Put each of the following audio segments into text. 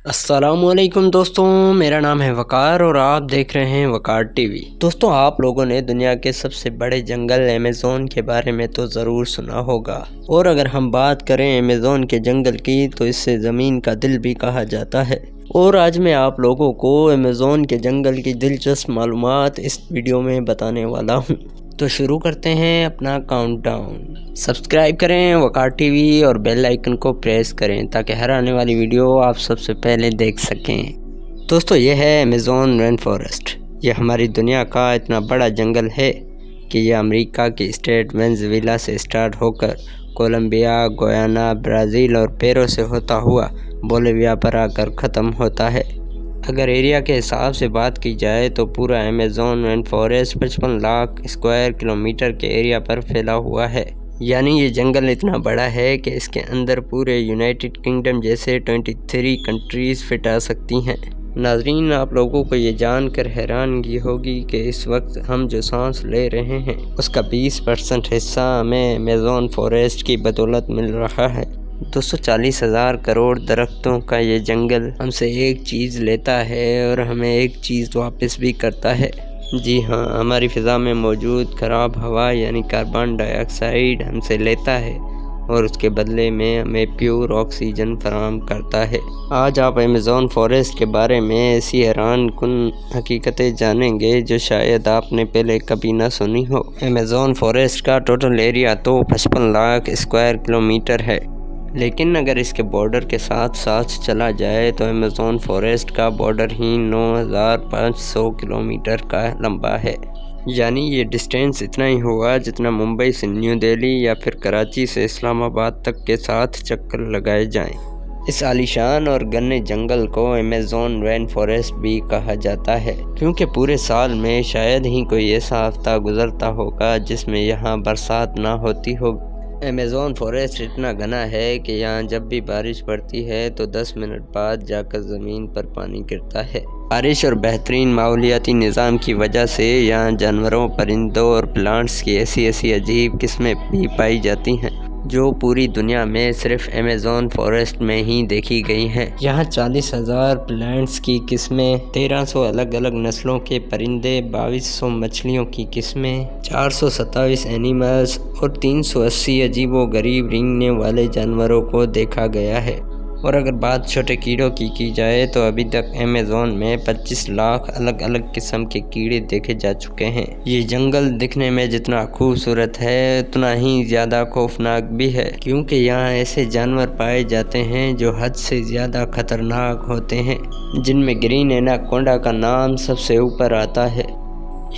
السلام علیکم دوستوں، میرا نام ہے وقار اور آپ دیکھ رہے ہیں وقار ٹی وی۔ دوستوں، آپ لوگوں نے دنیا کے سب سے بڑے جنگل ایمیزون کے بارے میں تو ضرور سنا ہوگا، اور اگر ہم بات کریں ایمیزون کے جنگل کی تو اس سے زمین کا دل بھی کہا جاتا ہے۔ اور آج میں آپ لوگوں کو ایمیزون کے جنگل کی دلچسپ معلومات اس ویڈیو میں بتانے والا ہوں۔ تو شروع کرتے ہیں اپنا کاؤنٹ ڈاؤن۔ سبسکرائب کریں وقار ٹی وی اور بیل آئیکن کو پریس کریں تاکہ ہر آنے والی ویڈیو آپ سب سے پہلے دیکھ سکیں۔ دوستو، یہ ہے ایمیزون رین فارسٹ۔ یہ ہماری دنیا کا اتنا بڑا جنگل ہے کہ یہ امریکہ کے اسٹیٹ وینزویلا سے سٹارٹ ہو کر کولمبیا، گیانا، برازیل اور پیرو سے ہوتا ہوا بولیویا پر آ کر ختم ہوتا ہے۔ اگر ایریا کے حساب سے بات کی جائے تو پورا Amazon rain forest 55 lakh square kilometre کے ایریا پر پھیلا ہوا ہے۔ یعنی یہ جنگل اتنا بڑا ہے کہ اس کے اندر پورے یونائٹڈ کنگڈم جیسے 23 کنٹریز فٹ آ سکتی ہیں۔ ناظرین، آپ لوگوں کو یہ جان کر حیرانگی ہوگی کہ اس وقت ہم جو سانس لے رہے ہیں اس کا 20% حصہ ہمیں ایمیزون فارسٹ کی بدولت مل رہا ہے۔ 240,000 کروڑ درختوں کا یہ جنگل ہم سے ایک چیز لیتا ہے اور ہمیں ایک چیز واپس بھی کرتا ہے۔ جی ہاں، ہماری فضا میں موجود خراب ہوا یعنی کاربن ڈائی آکسائیڈ ہم سے لیتا ہے اور اس کے بدلے میں ہمیں پیور آکسیجن فراہم کرتا ہے۔ آج آپ ایمیزون فارسٹ کے بارے میں ایسی حیران کن حقیقتیں جانیں گے جو شاید آپ نے پہلے کبھی نہ سنی ہو۔ ایمیزون فارسٹ کا ٹوٹل ایریا تو 55 لاکھ اسکوائر کلومیٹر ہے، لیکن اگر اس کے بارڈر کے ساتھ ساتھ چلا جائے تو ایمیزون فارسٹ کا بارڈر ہی 9,500 کلومیٹر کا لمبا ہے۔ یعنی یہ ڈسٹینس اتنا ہی ہوا جتنا ممبئی سے نیو دہلی یا پھر کراچی سے اسلام آباد تک کے ساتھ چکر لگائے جائیں۔ اس عالیشان اور گھنے جنگل کو ایمیزون رین فارسٹ بھی کہا جاتا ہے کیونکہ پورے سال میں شاید ہی کوئی ایسا ہفتہ گزرتا ہوگا جس میں یہاں برسات نہ ہوتی ہو۔ ایمیزون فارسٹ اتنا گھنا ہے کہ یہاں جب بھی بارش پڑتی ہے تو 10 منٹ بعد جا کر زمین پر پانی گرتا ہے۔ بارش اور بہترین ماحولیاتی نظام کی وجہ سے یہاں جانوروں، پرندوں اور پلانٹس کی ایسی عجیب قسمیں بھی پائی جاتی ہیں جو پوری دنیا میں صرف ایمیزون فارسٹ میں ہی دیکھی گئی ہیں۔ یہاں 40,000 پلانٹس کی قسمیں، 1300 الگ الگ نسلوں کے پرندے، 2200 مچھلیوں کی قسمیں، 427 اینیملز اور 380 عجیب و غریب رینگنے والے جانوروں کو دیکھا گیا ہے۔ اور اگر بات چھوٹے کیڑوں کی جائے تو ابھی تک ایمیزون میں 25 لاکھ الگ الگ قسم کے کیڑے دیکھے جا چکے ہیں۔ یہ جنگل دکھنے میں جتنا خوبصورت ہے اتنا ہی زیادہ خوفناک بھی ہے کیونکہ یہاں ایسے جانور پائے جاتے ہیں جو حد سے زیادہ خطرناک ہوتے ہیں، جن میں گرین ایناکونڈا کا نام سب سے اوپر آتا ہے۔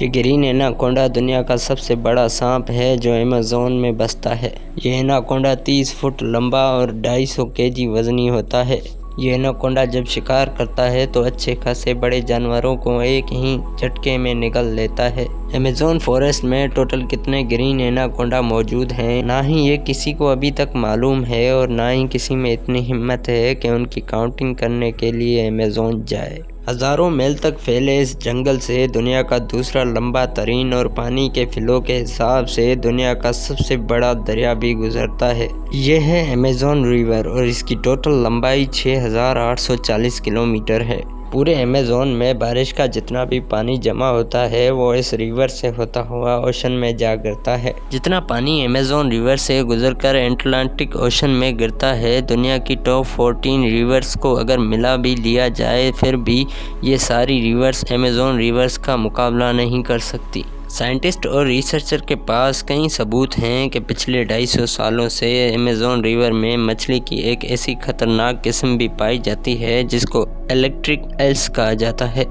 یہ گرین ایناکونڈا دنیا کا سب سے بڑا سانپ ہے جو ایمیزون میں بستا ہے۔ یہ ایناکونڈا 30 فٹ لمبا اور 250 kg وزنی ہوتا ہے۔ یہ ایناکونڈا جب شکار کرتا ہے تو اچھے خاصے بڑے جانوروں کو ایک ہی جھٹکے میں نگل لیتا ہے۔ ایمیزون فارسٹ میں ٹوٹل کتنے گرین ایناکونڈا موجود ہیں نہ ہی یہ کسی کو ابھی تک معلوم ہے اور نہ ہی کسی میں اتنی ہمت ہے کہ ان کی کاؤنٹنگ کرنے کے لیے ایمیزون جائے۔ ہزاروں میل تک پھیلے اس جنگل سے دنیا کا دوسرا لمبا ترین اور پانی کے فلو کے حساب سے دنیا کا سب سے بڑا دریا بھی گزرتا ہے۔ یہ ہے ایمیزون ریور اور اس کی ٹوٹل لمبائی 6,840 کلومیٹر ہے۔ پورے ایمیزون میں بارش کا جتنا بھی پانی جمع ہوتا ہے وہ اس ریور سے ہوتا ہوا اوشن میں جا گرتا ہے۔ جتنا پانی ایمیزون ریور سے گزر کر اٹلانٹک اوشن میں گرتا ہے، دنیا کی ٹاپ 14 ریورز کو اگر ملا بھی لیا جائے پھر بھی یہ ساری ریورز ایمیزون ریورز کا مقابلہ نہیں کر سکتی۔ سائنٹسٹ اور ریسرچر کے پاس کئی ثبوت ہیں کہ پچھلے 250 سالوں سے ایمیزون ریور میں مچھلی کی ایک ایسی خطرناک قسم بھی پائی جاتی ہے جس کو الیکٹرک ایلس کہا جاتا ہے۔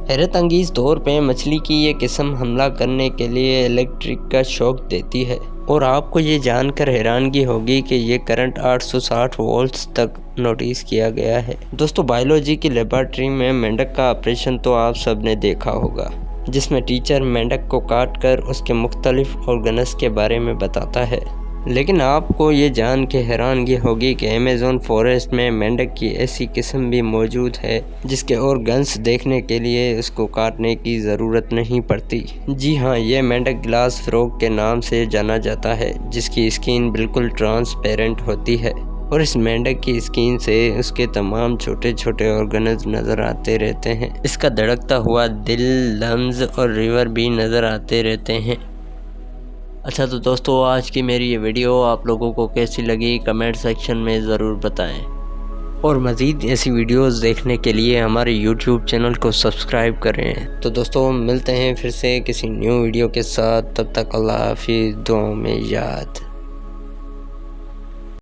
حیرت انگیز طور پہ مچھلی کی یہ قسم حملہ کرنے کے لیے الیکٹرک کا شوق دیتی ہے، اور آپ کو یہ جان کر حیرانگی ہوگی کہ یہ کرنٹ 860 وولٹس تک نوٹس کیا گیا ہے۔ دوستو، بائیولوجی کی لیبارٹری میں مینڈک کا آپریشن تو آپ سب نے دیکھا ہوگا، جس میں ٹیچر مینڈک کو کاٹ کر اس کے مختلف آرگنز کے بارے میں بتاتا ہے۔ لیکن آپ کو یہ جان کے حیرانگی ہوگی کہ ایمیزون فارسٹ میں مینڈک کی ایسی قسم بھی موجود ہے جس کے آرگنز دیکھنے کے لیے اس کو کاٹنے کی ضرورت نہیں پڑتی۔ جی ہاں، یہ مینڈک گلاس فروگ کے نام سے جانا جاتا ہے، جس کی اسکن بالکل ٹرانسپیرنٹ ہوتی ہے۔ اور اس مینڈک کی اسکن سے اس کے تمام چھوٹے چھوٹے آرگنز نظر آتے رہتے ہیں۔ اس کا دھڑکتا ہوا دل، لنگز اور لیور بھی نظر آتے رہتے ہیں۔ اچھا تو دوستو، آج کی میری یہ ویڈیو آپ لوگوں کو کیسی لگی کمنٹ سیکشن میں ضرور بتائیں، اور مزید ایسی ویڈیوز دیکھنے کے لیے ہمارے یوٹیوب چینل کو سبسکرائب کریں۔ تو دوستو ملتے ہیں پھر سے کسی نیو ویڈیو کے ساتھ، تب تک اللہ حافظ، دعاؤں میں یاد۔